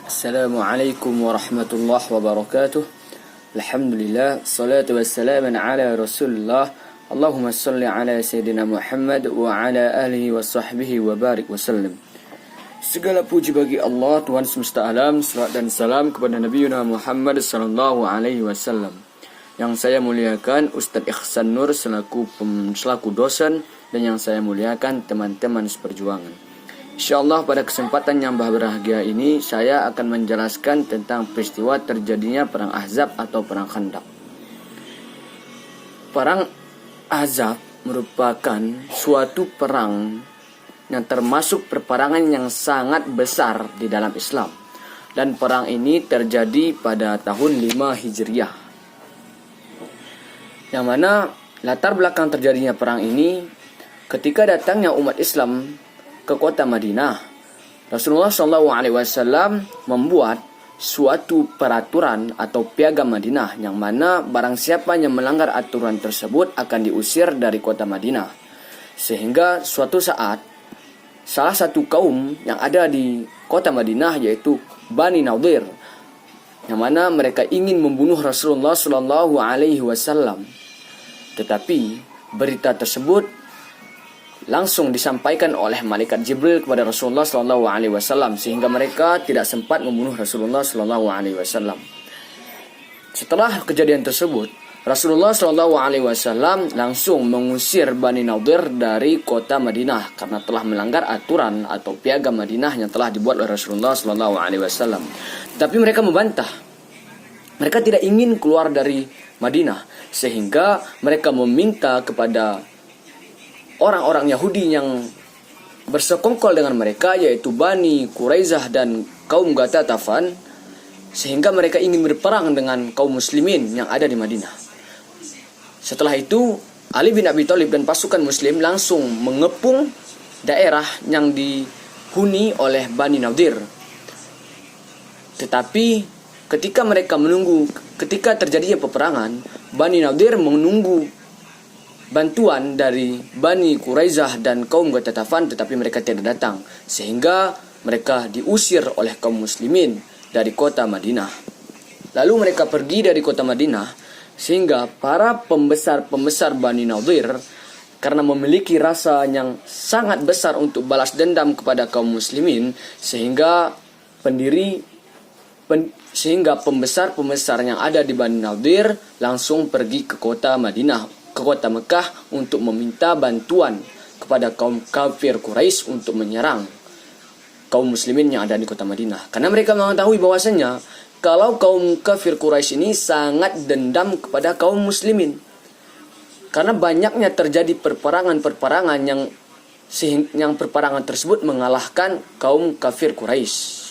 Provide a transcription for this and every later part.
Assalamualaikum warahmatullahi wabarakatuh. Alhamdulillah, salatu wassalamu ala Rasulullah. Allahumma salli ala Sayyidina Muhammad wa ala alihi wa sahbihi wa barik wasallam. Segala puji bagi Allah, Tuhan semesta alam. Salawat dan salam kepada Nabi Muhammad sallallahu alaihi wasallam. Yang saya muliakan Ustadz Ihsan Nur selaku dosen, dan yang saya muliakan teman-teman seperjuangan. InsyaAllah pada kesempatan yang berbahagia ini saya akan menjelaskan tentang peristiwa terjadinya Perang Ahzab atau Perang Khandaq. Perang Ahzab merupakan suatu perang yang termasuk peperangan yang sangat besar di dalam Islam. Dan perang ini terjadi pada tahun 5 Hijriah. Yang mana latar belakang terjadinya perang ini ketika datangnya umat Islam ke kota Madinah, Rasulullah SAW membuat suatu peraturan atau piagam Madinah yang mana barang siapa yang melanggar aturan tersebut akan diusir dari kota Madinah. Sehingga suatu saat salah satu kaum yang ada di kota Madinah yaitu Bani Nadir, yang mana mereka ingin membunuh Rasulullah SAW. Tetapi berita tersebut langsung disampaikan oleh malaikat Jibril kepada Rasulullah SAW, sehingga mereka tidak sempat membunuh Rasulullah SAW. Setelah kejadian tersebut, Rasulullah SAW langsung mengusir Bani Nadir dari kota Madinah karena telah melanggar aturan atau piagam Madinah yang telah dibuat oleh Rasulullah SAW. Tapi mereka membantah. Mereka tidak ingin keluar dari Madinah, sehingga mereka meminta kepada orang-orang Yahudi yang bersekongkol dengan mereka, yaitu Bani Quraizah dan kaum Ghatafan, sehingga mereka ingin berperang dengan kaum muslimin yang ada di Madinah. Setelah itu, Ali bin Abi Thalib dan pasukan muslim langsung mengepung daerah yang dihuni oleh Bani Nadir. Tetapi ketika terjadinya peperangan, Bani Nadir menunggu bantuan dari Bani Quraizah dan kaum Ghatafan, tetapi mereka tidak datang, sehingga mereka diusir oleh kaum muslimin dari kota Madinah. Lalu mereka pergi dari kota Madinah, sehingga para pembesar Bani Nadir karena memiliki rasa yang sangat besar untuk balas dendam kepada kaum muslimin, sehingga pembesar-pembesar yang ada di Bani Nadir langsung pergi ke kota Madinah, ke kota Mekah, untuk meminta bantuan kepada kaum kafir Quraisy untuk menyerang kaum muslimin yang ada di kota Madinah. Karena mereka mengetahui bahwasanya kalau kaum kafir Quraisy ini sangat dendam kepada kaum muslimin. Karena banyaknya terjadi perperangan yang perperangan tersebut mengalahkan kaum kafir Quraisy.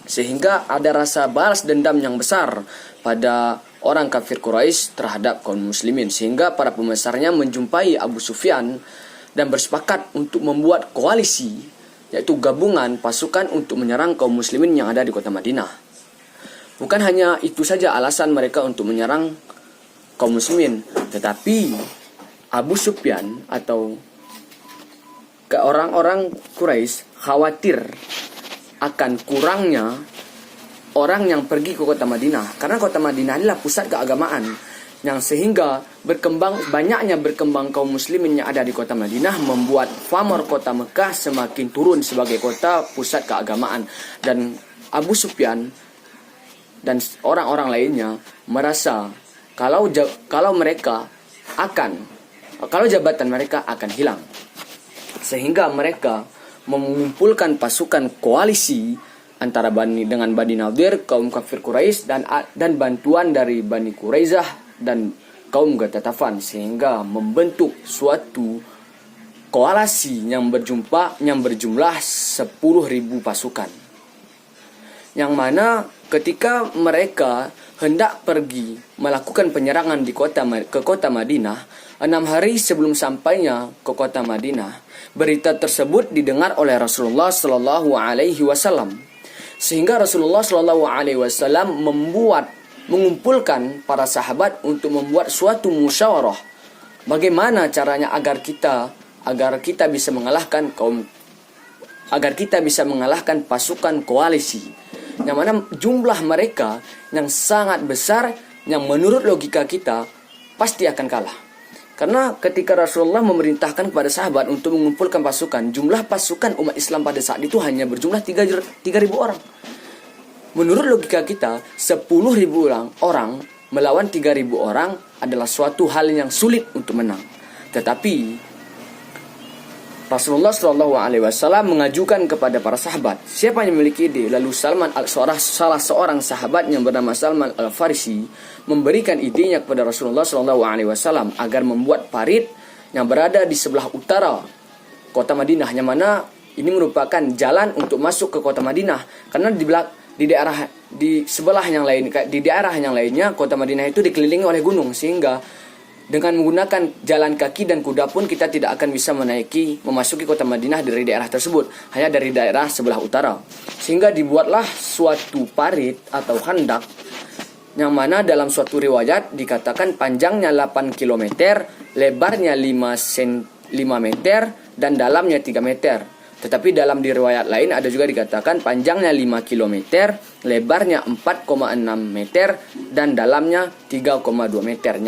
Sehingga ada rasa balas dendam yang besar pada orang kafir Quraisy terhadap kaum muslimin, sehingga para pembesarnya menjumpai Abu Sufyan dan bersepakat untuk membuat koalisi, yaitu gabungan pasukan untuk menyerang kaum muslimin yang ada di kota Madinah. Bukan hanya itu saja alasan mereka untuk menyerang kaum muslimin, tetapi Abu Sufyan atau orang-orang Quraisy khawatir akan kurangnya orang yang pergi ke kota Madinah, karena kota Madinah adalah pusat keagamaan, yang sehingga banyaknya berkembang kaum muslimin yang ada di kota Madinah membuat pamor kota Mekah semakin turun sebagai kota pusat keagamaan. Dan Abu Sufyan dan orang-orang lainnya merasa kalau jabatan mereka akan hilang, sehingga mereka mengumpulkan pasukan koalisi antara Bani Nadir, kaum kafir Quraisy, dan bantuan dari Bani Quraizah dan kaum Ghatafan, sehingga membentuk suatu koalisi yang berjumlah 10.000 pasukan. Yang mana ketika mereka hendak pergi melakukan penyerangan ke kota Madinah, 6 hari sebelum sampainya ke kota Madinah, berita tersebut didengar oleh Rasulullah SAW. Sehingga Rasulullah SAW mengumpulkan para sahabat untuk membuat suatu musyawarah. Bagaimana caranya agar kita bisa mengalahkan pasukan koalisi. yang mana jumlah mereka yang sangat besar, yang menurut logika kita pasti akan kalah. Karena ketika Rasulullah memerintahkan kepada sahabat untuk mengumpulkan pasukan, jumlah pasukan umat Islam pada saat itu hanya berjumlah 3.000 orang. Menurut logika kita, 10.000 orang melawan 3.000 orang adalah suatu hal yang sulit untuk menang. Tetapi Rasulullah SAW mengajukan kepada para sahabat, siapa yang memiliki ide? Lalu salah seorang sahabat yang bernama Salman Al-Farisi memberikan idenya kepada Rasulullah SAW agar membuat parit yang berada di sebelah utara kota Madinah, yang mana ini merupakan jalan untuk masuk ke kota Madinah. Karena di sebelah yang lain, di daerah yang lainnya kota Madinah itu dikelilingi oleh gunung, sehingga dengan menggunakan jalan kaki dan kuda pun kita tidak akan bisa memasuki kota Madinah dari daerah tersebut, hanya dari daerah sebelah utara. Sehingga dibuatlah suatu parit atau khandak, yang mana dalam suatu riwayat dikatakan panjangnya 8 km, lebarnya 5 meter, dan dalamnya 3 meter. Tetapi dalam di riwayat lain ada juga dikatakan panjangnya 5 km, lebarnya 4,6 meter, dan dalamnya 3,2 meter.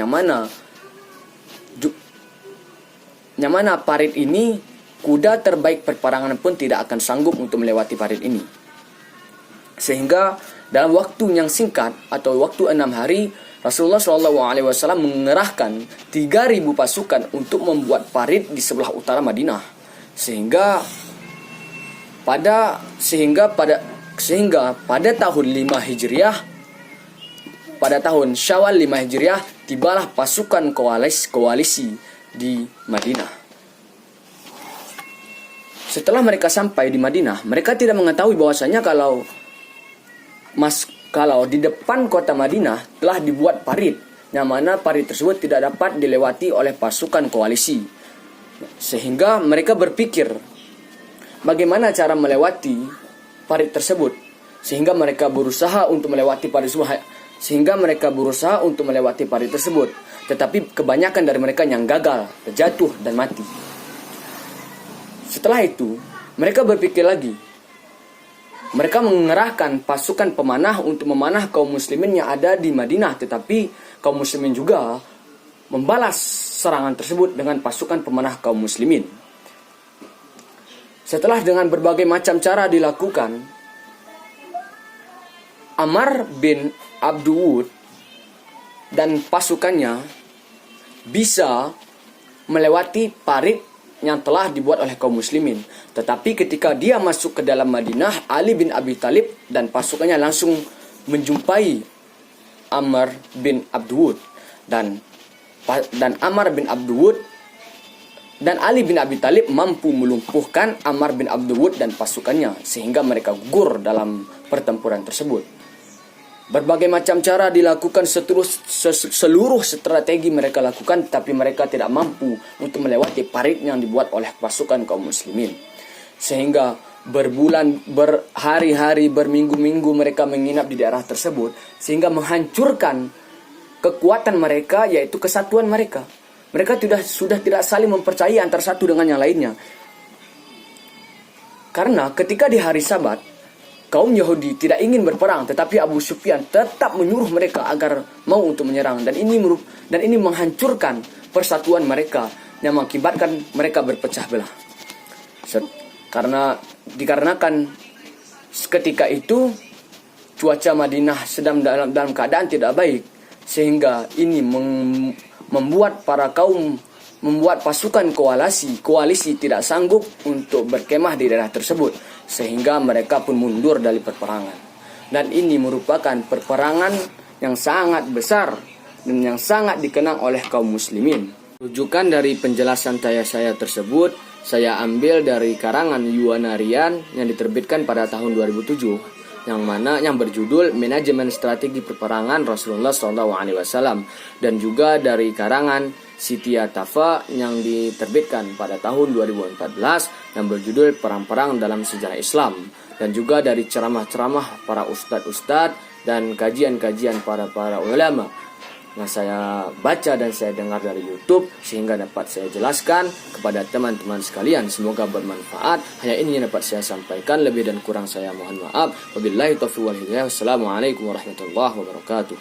Yang mana parit ini, kuda terbaik peperangan pun tidak akan sanggup untuk melewati parit ini. Sehingga dalam waktu yang singkat atau waktu 6 hari, Rasulullah SAW mengerahkan 3.000 pasukan untuk membuat parit di sebelah utara Madinah. Sehingga pada tahun 5 Hijriah, pada tahun Syawal 5 Hijriah, tibalah pasukan koalisi di Madinah. Setelah mereka sampai di Madinah, mereka tidak mengetahui bahwasanya kalau di depan kota Madinah telah dibuat parit, yang mana parit tersebut tidak dapat dilewati oleh pasukan koalisi. Sehingga mereka berpikir bagaimana cara melewati parit tersebut. Sehingga mereka berusaha untuk melewati parit tersebut. Tetapi kebanyakan dari mereka yang gagal, terjatuh dan mati. Setelah itu, mereka berpikir lagi. Mereka mengerahkan pasukan pemanah untuk memanah kaum muslimin yang ada di Madinah. Tetapi kaum muslimin juga membalas serangan tersebut dengan pasukan pemanah kaum muslimin. Setelah dengan berbagai macam cara dilakukan, Amr bin Abduwud dan pasukannya bisa melewati parit yang telah dibuat oleh kaum muslimin. Tetapi ketika dia masuk ke dalam Madinah, Ali bin Abi Thalib dan pasukannya langsung menjumpai Amr bin Abduwud, dan Amr bin Abduwud dan Ali bin Abi Thalib mampu melumpuhkan Amr bin Abduwud dan pasukannya, sehingga mereka gugur dalam pertempuran tersebut. Berbagai macam cara dilakukan, seluruh strategi mereka lakukan, tapi mereka tidak mampu untuk melewati parit yang dibuat oleh pasukan kaum muslimin. Sehingga berhari-hari, berminggu-minggu mereka menginap di daerah tersebut, sehingga menghancurkan kekuatan mereka, yaitu kesatuan mereka. Mereka sudah tidak saling mempercayai antara satu dengan yang lainnya. Karena ketika di hari Sabat, kaum Yahudi tidak ingin berperang, tetapi Abu Sufyan tetap menyuruh mereka agar mau untuk menyerang, dan ini menghancurkan persatuan mereka, yang mengakibatkan mereka berpecah belah. Dikarenakan ketika itu cuaca Madinah sedang dalam keadaan tidak baik, sehingga ini membuat pasukan koalisi tidak sanggup untuk berkemah di daerah tersebut, sehingga mereka pun mundur dari perperangan. Dan ini merupakan perperangan yang sangat besar dan yang sangat dikenang oleh kaum muslimin. Rujukan dari penjelasan saya tersebut saya ambil dari karangan Yuanarian yang diterbitkan pada tahun 2007, yang berjudul Manajemen Strategi Peperangan Rasulullah SAW, dan juga dari karangan Siti Atafa yang diterbitkan pada tahun 2014 yang berjudul Perang-Perang dalam Sejarah Islam, dan juga dari ceramah-ceramah para ustadz dan kajian-kajian para ulama. yang saya baca dan saya dengar dari YouTube, sehingga dapat saya jelaskan kepada teman-teman sekalian. Semoga bermanfaat. Hanya ini yang dapat saya sampaikan, lebih dan kurang saya mohon maaf. Wabillahi taufiq wal hidayah. Wassalamualaikum warahmatullahi wabarakatuh.